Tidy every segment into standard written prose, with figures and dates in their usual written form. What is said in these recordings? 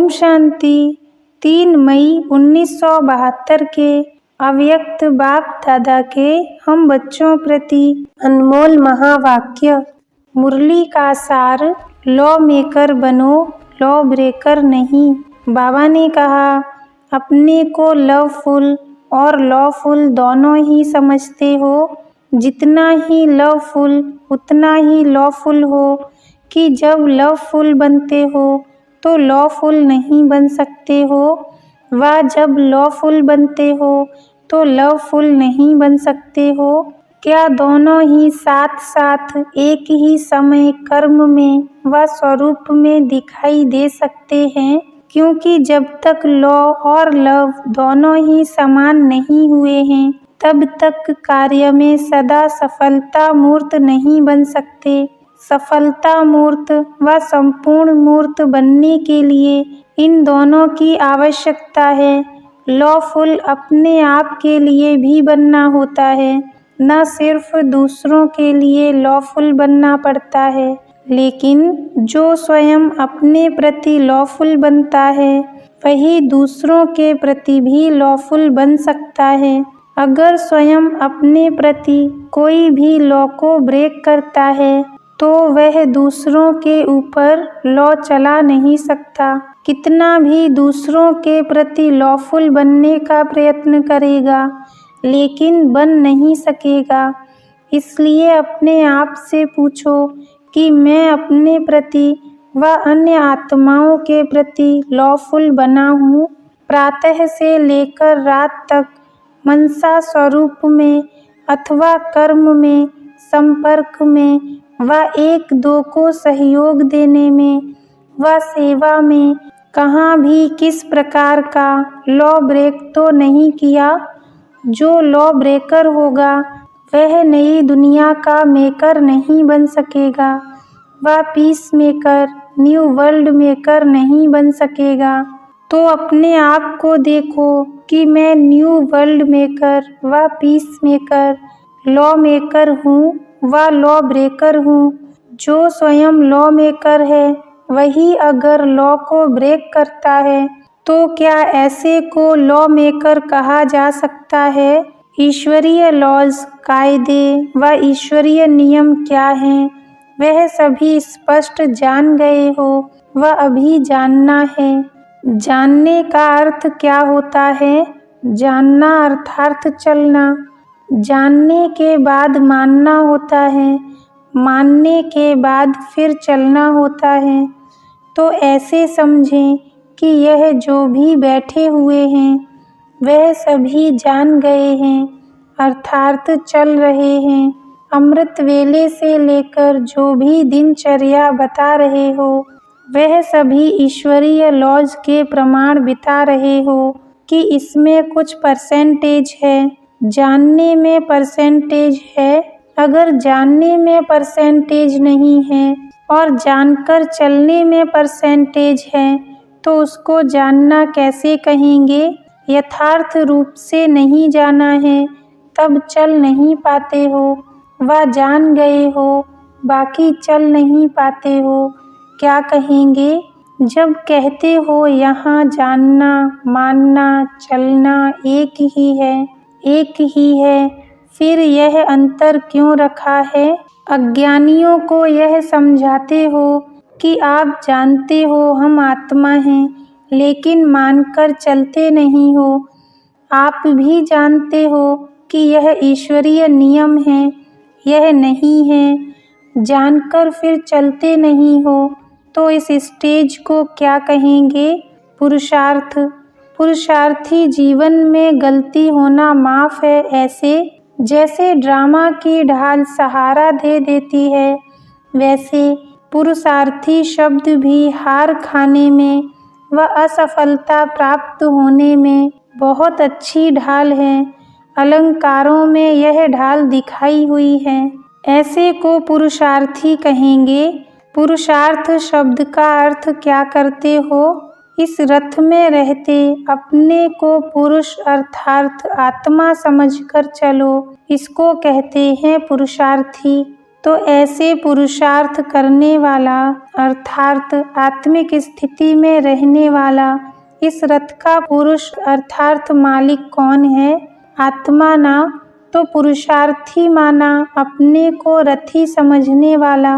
शांति। 3 मई 1972 के अव्यक्त बाप दादा के हम बच्चों प्रति अनमोल महावाक्य। मुरली का सार, लॉ मेकर बनो, लॉ ब्रेकर नहीं। बाबा ने कहा, अपने को लवफुल और लॉफुल दोनों ही समझते हो। जितना ही लवफुल उतना ही लॉफुल हो कि जब लवफुल बनते हो तो लॉफुल नहीं बन सकते हो, व जब लॉफुल बनते हो तो लवफुल नहीं बन सकते हो। क्या दोनों ही साथ साथ एक ही समय कर्म में व स्वरूप में दिखाई दे सकते हैं? क्योंकि जब तक लॉ और लव दोनों ही समान नहीं हुए हैं, तब तक कार्य में सदा सफलता मूर्त नहीं बन सकते। सफलता मूर्त व संपूर्ण मूर्त बनने के लिए इन दोनों की आवश्यकता है। लॉफुल अपने आप के लिए भी बनना होता है, न सिर्फ दूसरों के लिए लॉफुल बनना पड़ता है। लेकिन जो स्वयं अपने प्रति लॉफुल बनता है, वही दूसरों के प्रति भी लॉफुल बन सकता है। अगर स्वयं अपने प्रति कोई भी लॉ को ब्रेक करता है, तो वह दूसरों के ऊपर लॉ चला नहीं सकता। कितना भी दूसरों के प्रति लॉफुल बनने का प्रयत्न करेगा, लेकिन बन नहीं सकेगा। इसलिए अपने आप से पूछो कि मैं अपने प्रति व अन्य आत्माओं के प्रति लॉफुल बना हूँ। प्रातः से लेकर रात तक मनसा स्वरूप में अथवा कर्म में, संपर्क में व एक दो को सहयोग देने में व सेवा में कहाँ भी किस प्रकार का लॉ ब्रेक तो नहीं किया। जो लॉ ब्रेकर होगा वह नई दुनिया का मेकर नहीं बन सकेगा, वह peace maker, new world maker नहीं बन सकेगा। तो अपने आप को देखो कि मैं न्यू वर्ल्ड मेकर व पीस मेकर, लॉ मेकर हूँ व लॉ ब्रेकर हूँ। जो स्वयं लॉ मेकर है, वही अगर लॉ को ब्रेक करता है, तो क्या ऐसे को लॉ मेकर कहा जा सकता है? ईश्वरीय लॉज, कायदे व ईश्वरीय नियम क्या हैं, वह सभी स्पष्ट जान गए हो व अभी जानना है। जानने का अर्थ क्या होता है? जानना अर्थात चलना। जानने के बाद मानना होता है, मानने के बाद फिर चलना होता है। तो ऐसे समझें कि यह जो भी बैठे हुए हैं, वह सभी जान गए हैं, अर्थात चल रहे हैं। अमृत वेले से लेकर जो भी दिनचर्या बता रहे हो, वह सभी ईश्वरीय लॉज के प्रमाण बिता रहे हो कि इसमें कुछ परसेंटेज है, जानने में परसेंटेज है। अगर जानने में परसेंटेज नहीं है और जानकर चलने में परसेंटेज है, तो उसको जानना कैसे कहेंगे? यथार्थ रूप से नहीं जाना है, तब चल नहीं पाते हो। वह जान गए हो, बाकी चल नहीं पाते हो, क्या कहेंगे? जब कहते हो यहाँ जानना, मानना, चलना एक ही है, एक ही है, फिर यह अंतर क्यों रखा है? अज्ञानियों को यह समझाते हो कि आप जानते हो हम आत्मा हैं, लेकिन मानकर चलते नहीं हो। आप भी जानते हो कि यह ईश्वरीय नियम है, यह नहीं है, जानकर फिर चलते नहीं हो, तो इस स्टेज को क्या कहेंगे? पुरुषार्थ। पुरुषार्थी जीवन में गलती होना माफ है। ऐसे जैसे ड्रामा की ढाल सहारा दे देती है, वैसे पुरुषार्थी शब्द भी हार खाने में व असफलता प्राप्त होने में बहुत अच्छी ढाल है। अलंकारों में यह ढाल दिखाई हुई है। ऐसे को पुरुषार्थी कहेंगे। पुरुषार्थ शब्द का अर्थ क्या करते हो? इस रथ में रहते अपने को पुरुष अर्थात आत्मा समझकर चलो, इसको कहते हैं पुरुषार्थी। तो ऐसे पुरुषार्थ करने वाला अर्थात आत्मिक स्थिति में रहने वाला इस रथ का पुरुष अर्थात मालिक कौन है? आत्मा ना। तो पुरुषार्थी माना अपने को रथी समझने वाला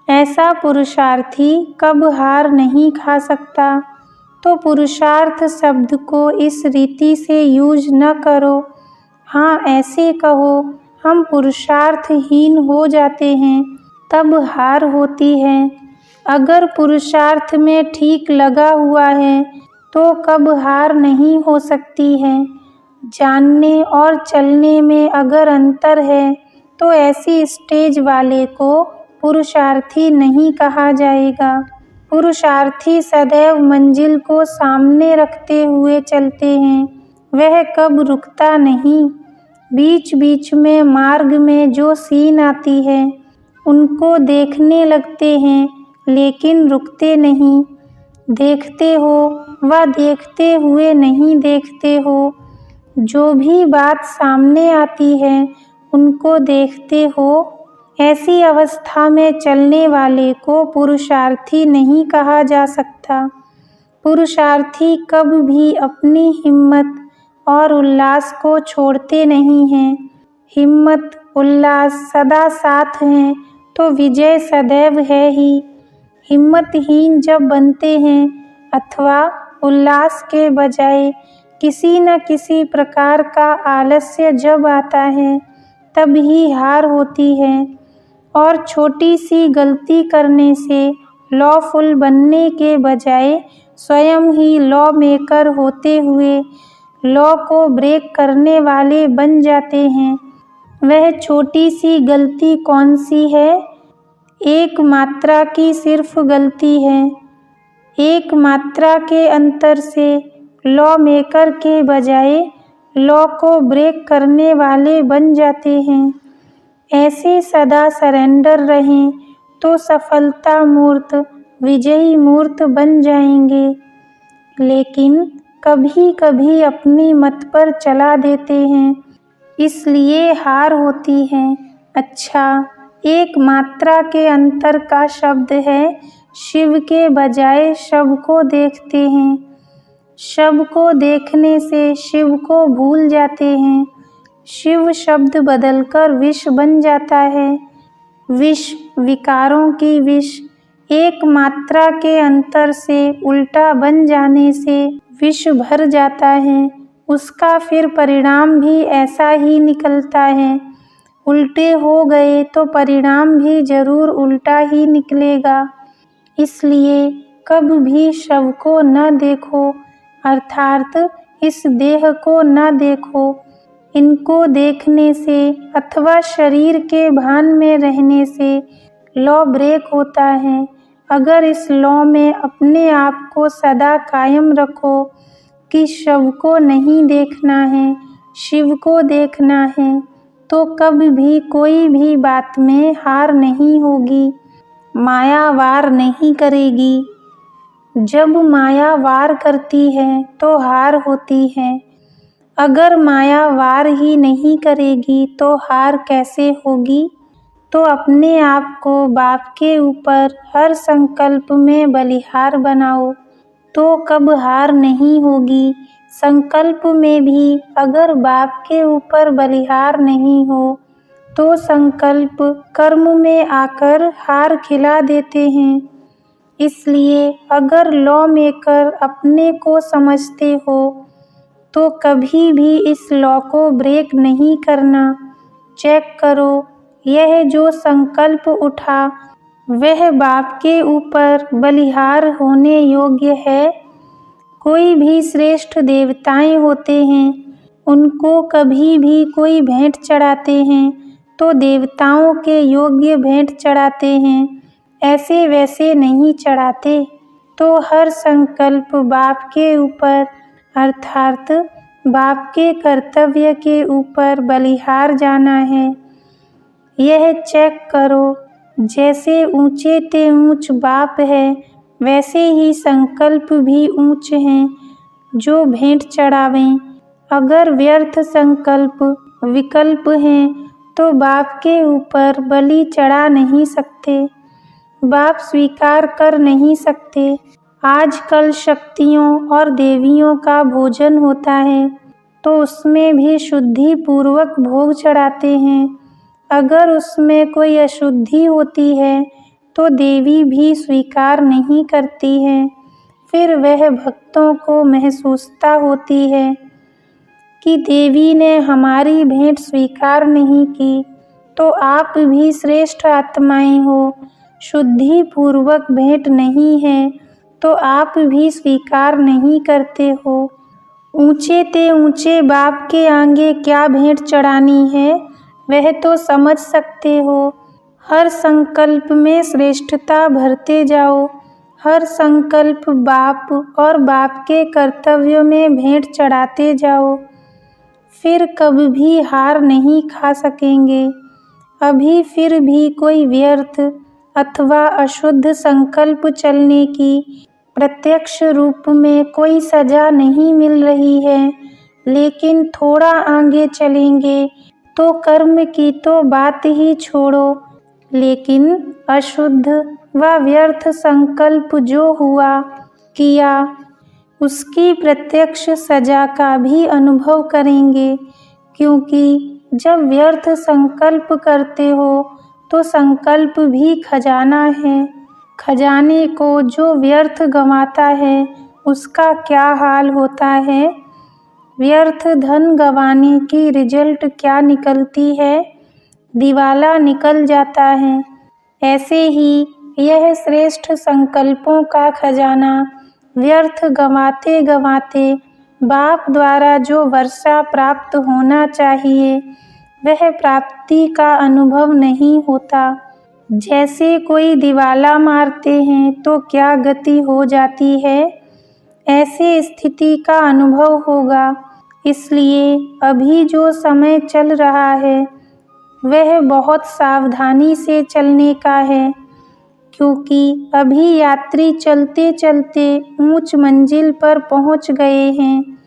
ऐसा पुरुषार्थी कब हार नहीं खा सकता। तो पुरुषार्थ शब्द को इस रीति से यूज न करो। हाँ, ऐसे कहो, हम पुरुषार्थहीन हो जाते हैं तब हार होती है। अगर पुरुषार्थ में ठीक लगा हुआ है तो कब हार नहीं हो सकती है। जानने और चलने में अगर अंतर है तो ऐसी स्टेज वाले को पुरुषार्थी नहीं कहा जाएगा। पुरुषार्थी सदैव मंजिल को सामने रखते हुए चलते हैं, वह कब रुकता नहीं। बीच बीच में मार्ग में जो सीन आती है उनको देखने लगते हैं लेकिन रुकते नहीं। देखते हो व देखते हुए नहीं देखते हो। जो भी बात सामने आती है उनको देखते हो। ऐसी अवस्था में चलने वाले को पुरुषार्थी नहीं कहा जा सकता। पुरुषार्थी कब भी अपनी हिम्मत और उल्लास को छोड़ते नहीं हैं। हिम्मत उल्लास सदा साथ हैं तो विजय सदैव है ही। हिम्मतहीन जब बनते हैं अथवा उल्लास के बजाय किसी न किसी प्रकार का आलस्य जब आता है तब ही हार होती है। और छोटी सी गलती करने से लॉफुल बनने के बजाय स्वयं ही लॉ मेकर होते हुए लॉ को ब्रेक करने वाले बन जाते हैं। वह छोटी सी गलती कौन सी है? एक मात्रा की सिर्फ गलती है। एक मात्रा के अंतर से लॉ मेकर के बजाय लॉ को ब्रेक करने वाले बन जाते हैं। ऐसे सदा सरेंडर रहें तो सफलता मूर्त विजयी मूर्त बन जाएंगे। लेकिन कभी कभी अपनी मत पर चला देते हैं, इसलिए हार होती है। अच्छा, एक मात्रा के अंतर का शब्द है शिव के बजाय शव को देखते हैं। शव को देखने से शिव को भूल जाते हैं। शिव शब्द बदलकर विष बन जाता है। विष विकारों की विष एक मात्रा के अंतर से उल्टा बन जाने से विष भर जाता है। उसका फिर परिणाम भी ऐसा ही निकलता है। उल्टे हो गए तो परिणाम भी जरूर उल्टा ही निकलेगा। इसलिए कब भी शव को न देखो, अर्थात इस देह को न देखो। इनको देखने से अथवा शरीर के भान में रहने से लॉ ब्रेक होता है। अगर इस लॉ में अपने आप को सदा कायम रखो कि शव को नहीं देखना है, शिव को देखना है, तो कभी भी कोई भी बात में हार नहीं होगी। माया वार नहीं करेगी। जब माया वार करती है तो हार होती है। अगर माया वार ही नहीं करेगी तो हार कैसे होगी? तो अपने आप को बाप के ऊपर हर संकल्प में बलिहार बनाओ तो कब हार नहीं होगी। संकल्प में भी अगर बाप के ऊपर बलिहार नहीं हो तो संकल्प कर्म में आकर हार खिला देते हैं। इसलिए अगर लॉ मेकर अपने को समझते हो तो कभी भी इस लॉ को ब्रेक नहीं करना। चेक करो, यह जो संकल्प उठा वह बाप के ऊपर बलिहार होने योग्य है। कोई भी श्रेष्ठ देवताएं होते हैं, उनको कभी भी कोई भेंट चढ़ाते हैं तो देवताओं के योग्य भेंट चढ़ाते हैं, ऐसे वैसे नहीं चढ़ाते। तो हर संकल्प बाप के ऊपर अर्थात बाप के कर्तव्य के ऊपर बलिहार जाना है। यह चेक करो, जैसे ऊंचे ते ऊंच बाप है वैसे ही संकल्प भी ऊंच हैं जो भेंट चढ़ावें। अगर व्यर्थ संकल्प विकल्प हैं तो बाप के ऊपर बलि चढ़ा नहीं सकते, बाप स्वीकार कर नहीं सकते। आजकल शक्तियों और देवियों का भोजन होता है तो उसमें भी शुद्धि पूर्वक भोग चढ़ाते हैं। अगर उसमें कोई अशुद्धि होती है तो देवी भी स्वीकार नहीं करती है। फिर वह भक्तों को महसूसता होती है कि देवी ने हमारी भेंट स्वीकार नहीं की, तो आप भी श्रेष्ठ आत्माएं हो, शुद्धि पूर्वक भेंट नहीं है तो आप भी स्वीकार नहीं करते हो। ऊंचे ते ऊंचे बाप के आगे क्या भेंट चढ़ानी है वह तो समझ सकते हो। हर संकल्प में श्रेष्ठता भरते जाओ, हर संकल्प बाप और बाप के कर्तव्य में भेंट चढ़ाते जाओ, फिर कभी भी हार नहीं खा सकेंगे। अभी फिर भी कोई व्यर्थ अथवा अशुद्ध संकल्प चलने की प्रत्यक्ष रूप में कोई सजा नहीं मिल रही है, लेकिन थोड़ा आगे चलेंगे तो कर्म की तो बात ही छोड़ो, लेकिन अशुद्ध व व्यर्थ संकल्प जो हुआ किया उसकी प्रत्यक्ष सजा का भी अनुभव करेंगे। क्योंकि जब व्यर्थ संकल्प करते हो तो संकल्प भी खजाना है। खजाने को जो व्यर्थ गंवाता है उसका क्या हाल होता है। व्यर्थ धन गंवाने की रिजल्ट क्या निकलती है, दिवाला निकल जाता है। ऐसे ही यह श्रेष्ठ संकल्पों का खजाना व्यर्थ गंवाते गंवाते बाप द्वारा जो वर्षा प्राप्त होना चाहिए वह प्राप्ति का अनुभव नहीं होता। जैसे कोई दिवाला मारते हैं तो क्या गति हो जाती है, ऐसे स्थिति का अनुभव होगा। इसलिए अभी जो समय चल रहा है वह बहुत सावधानी से चलने का है, क्योंकि अभी यात्री चलते चलते ऊंच मंजिल पर पहुंच गए हैं।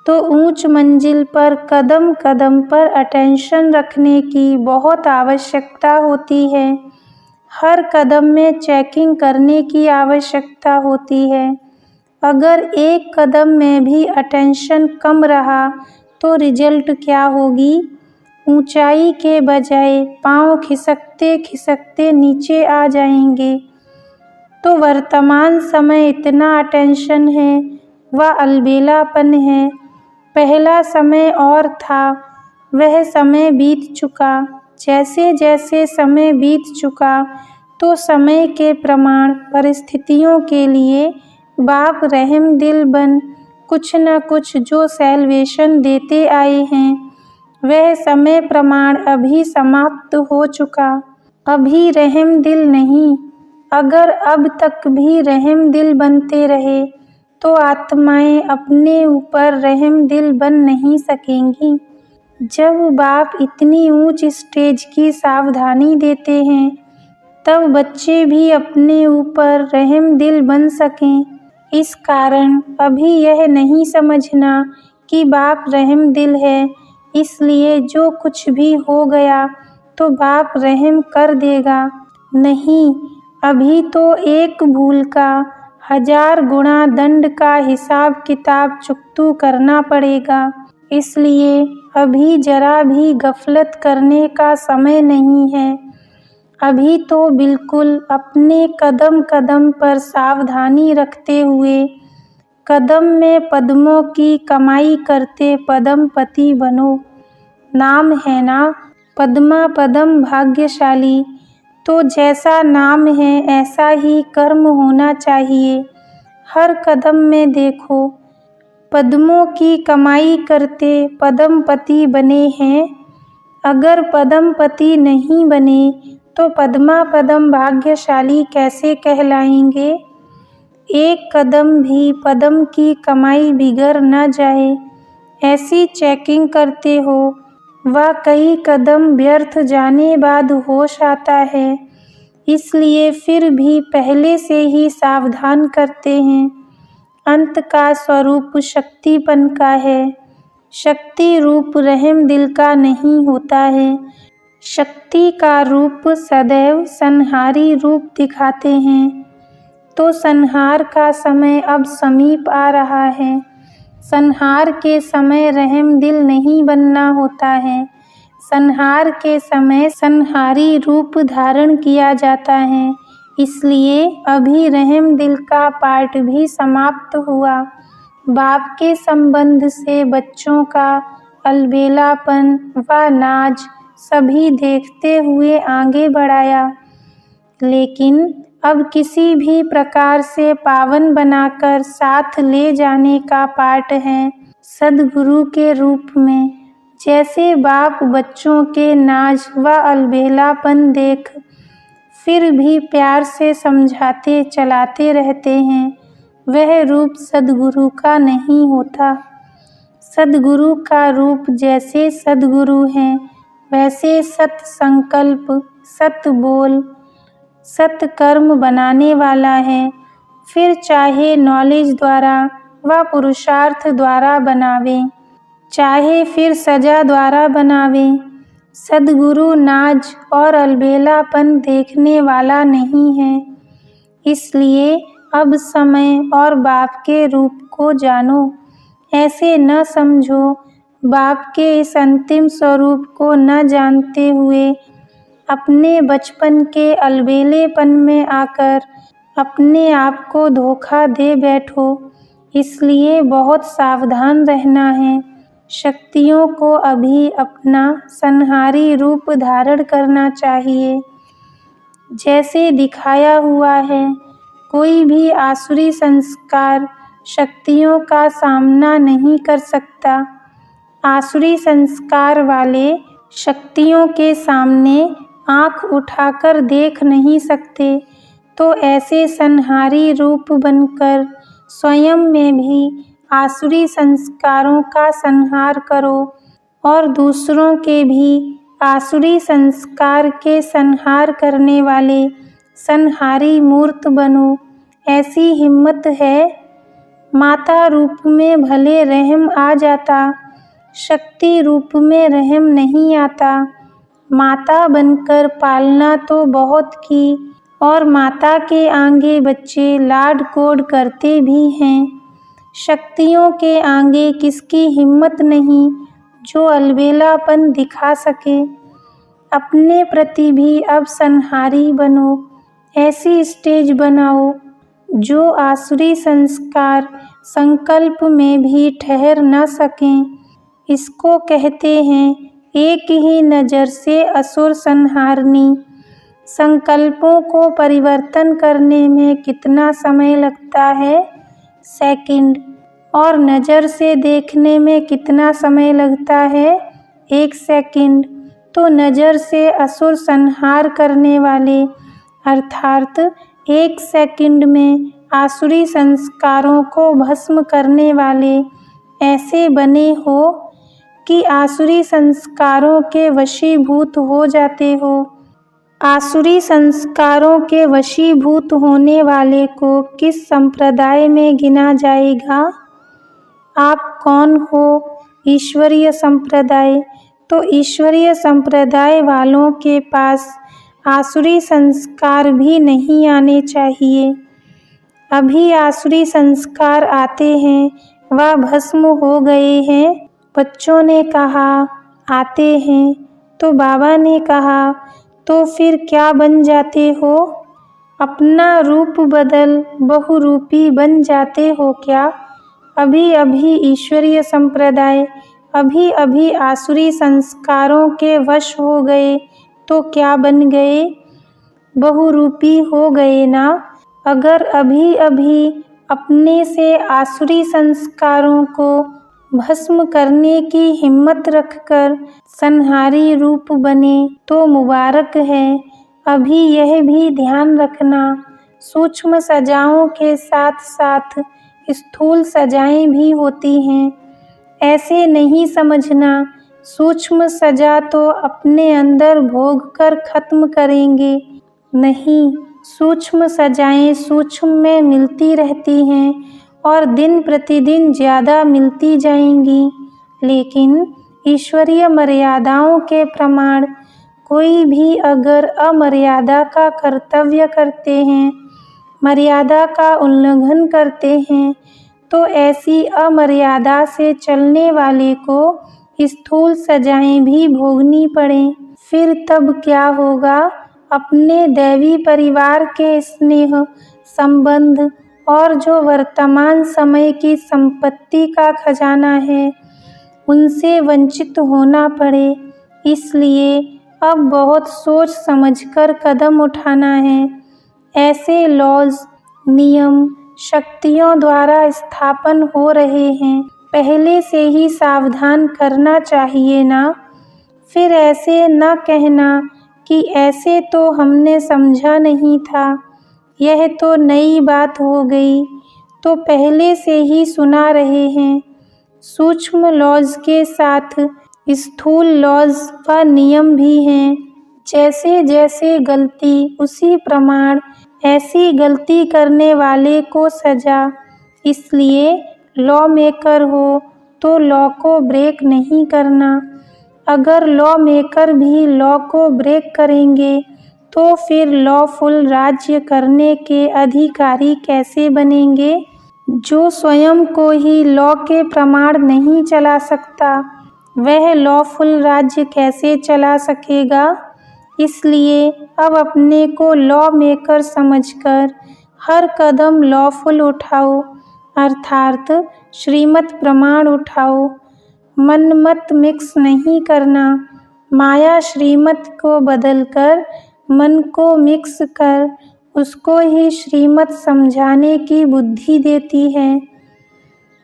तो ऊंच मंजिल पर कदम कदम पर अटेंशन रखने की बहुत आवश्यकता होती है। हर कदम में चेकिंग करने की आवश्यकता होती है। अगर एक कदम में भी अटेंशन कम रहा तो रिजल्ट क्या होगी, ऊंचाई के बजाय पांव खिसकते खिसकते नीचे आ जाएंगे। तो वर्तमान समय इतना अटेंशन है व अलबेलापन है। पहला समय और था, वह समय बीत चुका। जैसे जैसे समय बीत चुका तो समय के प्रमाण परिस्थितियों के लिए बाप रहम दिल बन कुछ न कुछ जो सैल्वेशन देते आए हैं वह समय प्रमाण अभी समाप्त हो चुका। अभी रहम दिल नहीं। अगर अब तक भी रहम दिल बनते रहे तो आत्माएं अपने ऊपर रहम दिल बन नहीं सकेंगी। जब बाप इतनी ऊंच स्टेज की सावधानी देते हैं तब बच्चे भी अपने ऊपर रहम दिल बन सकें। इस कारण अभी यह नहीं समझना कि बाप रहम दिल है, इसलिए जो कुछ भी हो गया तो बाप रहम कर देगा। नहीं, अभी तो एक भूल का 1000 गुणा दंड का हिसाब किताब चुकतू करना पड़ेगा। इसलिए अभी जरा भी गफलत करने का समय नहीं है। अभी तो बिल्कुल अपने कदम कदम पर सावधानी रखते हुए कदम में पद्मों की कमाई करते पद्मपति बनो। नाम है ना पद्मा पदम भाग्यशाली, तो जैसा नाम है ऐसा ही कर्म होना चाहिए। हर कदम में देखो पद्मों की कमाई करते पद्मपति बने हैं। अगर पद्मपति नहीं बने तो पद्मा पदम भाग्यशाली कैसे कहलाएंगे। एक कदम भी पद्म की कमाई बिगड़ न जाए ऐसी चेकिंग करते हो व कई कदम व्यर्थ जाने बाद होश आता है, इसलिए फिर भी पहले से ही सावधान करते हैं। अंत का स्वरूप शक्तिपन का है। शक्ति रूप रहम दिल का नहीं होता है। शक्ति का रूप सदैव संहारी रूप दिखाते हैं। तो संहार का समय अब समीप आ रहा है। संहार के समय रहम दिल नहीं बनना होता है। संहार के समय संहारी रूप धारण किया जाता है। इसलिए अभी रहम दिल का पाठ भी समाप्त हुआ। बाप के संबंध से बच्चों का अलबेलापन व नाज सभी देखते हुए आगे बढ़ाया। लेकिन अब किसी भी प्रकार से पावन बनाकर साथ ले जाने का पाठ है, सद्गुरु के रूप में। जैसे बाप बच्चों के नाज व अलबेलापन देख फिर भी प्यार से समझाते चलाते रहते हैं, वह रूप सद्गुरु का नहीं होता। सद्गुरु का रूप जैसे सद्गुरु हैं, वैसे सत संकल्प, सत बोल, सत कर्म बनाने वाला है। फिर चाहे नॉलेज द्वारा व पुरुषार्थ द्वारा बनावे, चाहे फिर सजा द्वारा बनावे, सद्गुरु नाज और अलबेलापन देखने वाला नहीं है। इसलिए अब समय और बाप के रूप को जानो। ऐसे न समझो बाप के इस अंतिम स्वरूप को न जानते हुए अपने बचपन के अलबेलेपन में आकर अपने आप को धोखा दे बैठो। इसलिए बहुत सावधान रहना है। शक्तियों को अभी अपना संहारी रूप धारण करना चाहिए। जैसे दिखाया हुआ है, कोई भी आसुरी संस्कार शक्तियों का सामना नहीं कर सकता। आसुरी संस्कार वाले शक्तियों के सामने आँख उठाकर देख नहीं सकते। तो ऐसे संहारी रूप बनकर स्वयं में भी आसुरी संस्कारों का संहार करो और दूसरों के भी आसुरी संस्कार के संहार करने वाले संहारी मूर्त बनो। ऐसी हिम्मत है। माता रूप में भले रहम आ जाता, शक्ति रूप में रहम नहीं आता। माता बनकर पालना तो बहुत की और माता के आगे बच्चे लाड कोड करते भी हैं। शक्तियों के आगे किसकी हिम्मत नहीं जो अलबेलापन दिखा सके। अपने प्रति भी अब संहारी बनो। ऐसी स्टेज बनाओ जो आसुरी संस्कार संकल्प में भी ठहर न सकें। इसको कहते हैं एक ही नज़र से असुर संहारनी। संकल्पों को परिवर्तन करने में कितना समय लगता है? सेकंड। और नज़र से देखने में कितना समय लगता है? 1 सेकंड। तो नज़र से असुर संहार करने वाले अर्थात 1 सेकंड में आसुरी संस्कारों को भस्म करने वाले ऐसे बने हो कि आसुरी संस्कारों के वशीभूत हो जाते हो। आसुरी संस्कारों के वशीभूत होने वाले को किस संप्रदाय में गिना जाएगा? आप कौन हो? ईश्वरीय संप्रदाय। तो ईश्वरीय संप्रदाय वालों के पास आसुरी संस्कार भी नहीं आने चाहिए। अभी आसुरी संस्कार आते हैं व भस्म हो गए हैं। बच्चों ने कहा आते हैं, तो बाबा ने कहा तो फिर क्या बन जाते हो? अपना रूप बदल बहुरूपी बन जाते हो क्या? अभी अभी ईश्वरीय संप्रदाय, अभी अभी आसुरी संस्कारों के वश हो गए तो क्या बन गए? बहुरूपी हो गए ना। अगर अभी अभी अपने से आसुरी संस्कारों को भस्म करने की हिम्मत रखकर संहारी रूप बने तो मुबारक है। अभी यह भी ध्यान रखना, सूक्ष्म सजाओं के साथ साथ स्थूल सजाएं भी होती हैं। ऐसे नहीं समझना सूक्ष्म सजा तो अपने अंदर भोग कर खत्म करेंगे। नहीं, सूक्ष्म सजाएं सूक्ष्म में मिलती रहती हैं और दिन प्रतिदिन ज़्यादा मिलती जाएंगी। लेकिन ईश्वरीय मर्यादाओं के प्रमाण कोई भी अगर अमर्यादा का कर्तव्य करते हैं, मर्यादा का उल्लंघन करते हैं, तो ऐसी अमर्यादा से चलने वाले को स्थूल सजाएं भी भोगनी पड़ें। फिर तब क्या होगा? अपने दैवी परिवार के स्नेह, संबंध और जो वर्तमान समय की संपत्ति का खजाना है, उनसे वंचित होना पड़े। इसलिए अब बहुत सोच समझकर कदम उठाना है। ऐसे लॉज, नियम शक्तियों द्वारा स्थापन हो रहे हैं, पहले से ही सावधान करना चाहिए ना। फिर ऐसे न कहना कि ऐसे तो हमने समझा नहीं था, यह तो नई बात हो गई, तो पहले से ही सुना रहे हैं। सूक्ष्म लॉज के साथ स्थूल लॉज व नियम भी हैं। जैसे जैसे गलती उसी प्रमाण ऐसी गलती करने वाले को सजा। इसलिए लॉ मेकर हो तो लॉ को ब्रेक नहीं करना। अगर लॉ मेकर भी लॉ को ब्रेक करेंगे तो फिर लॉफुल राज्य करने के अधिकारी कैसे बनेंगे? जो स्वयं को ही लॉ के प्रमाण नहीं चला सकता, वह लॉफुल राज्य कैसे चला सकेगा? इसलिए अब अपने को लॉ मेकर समझकर हर कदम लॉफुल उठाओ, अर्थात श्रीमत प्रमाण उठाओ। मन मत मिक्स नहीं करना। माया श्रीमत को बदलकर मन को मिक्स कर उसको ही श्रीमत समझाने की बुद्धि देती है।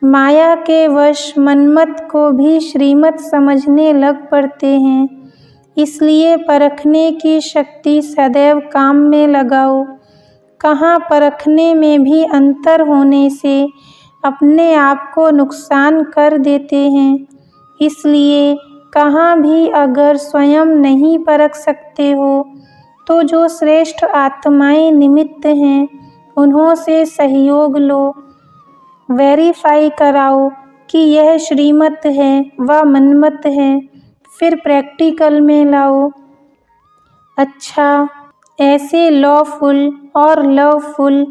माया के वश मनमत को भी श्रीमत समझने लग पड़ते हैं। इसलिए परखने की शक्ति सदैव काम में लगाओ। कहाँ परखने में भी अंतर होने से अपने आप को नुकसान कर देते हैं। इसलिए कहाँ भी अगर स्वयं नहीं परख सकते हो तो जो श्रेष्ठ आत्माएं निमित्त हैं, उन्हों से सहयोग लो। वेरीफाई कराओ कि यह श्रीमत है व मनमत है, फिर प्रैक्टिकल में लाओ। अच्छा, ऐसे लॉफुल और लवफुल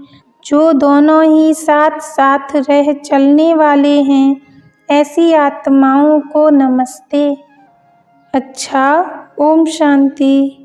जो दोनों ही साथ साथ रह चलने वाले हैं, ऐसी आत्माओं को नमस्ते। अच्छा, ओम शांति।